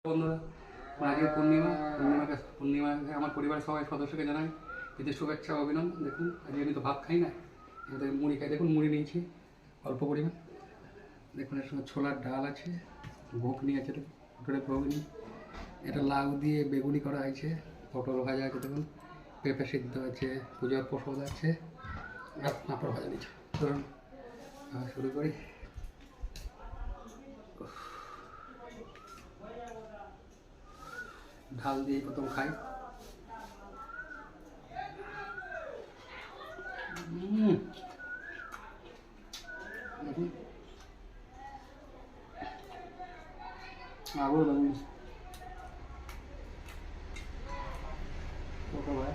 বন্ধুরা, আজকে পূর্ণিমাকে আমার পরিবারের সবাই সদস্যকে জানাই ঈদের শুভেচ্ছা ও অভিনন্দন। দেখুন আজকে আমি তো ভাত খাই না, এদের মুড়ি খাই। দেখুন মুড়ি নিয়েছি অল্প পরিমাণ। দেখুন এর সঙ্গে ছোলার ডাল আছে, ঘুগনি আছে, পটলের ঘুগনি, এটা লাউ দিয়ে বেগুনি করা হয়েছে, পটল ভাজা আছে, দেখুন পেঁপে সিদ্ধ আছে, পুজোর প্রসাদ আছে, আর পাঁপড় ভাজা নিচ্ছে। ধরুন শুরু করি। ঢাল দিয়ে প্রথম খাই। দেখুন আবার দেখুন ভাই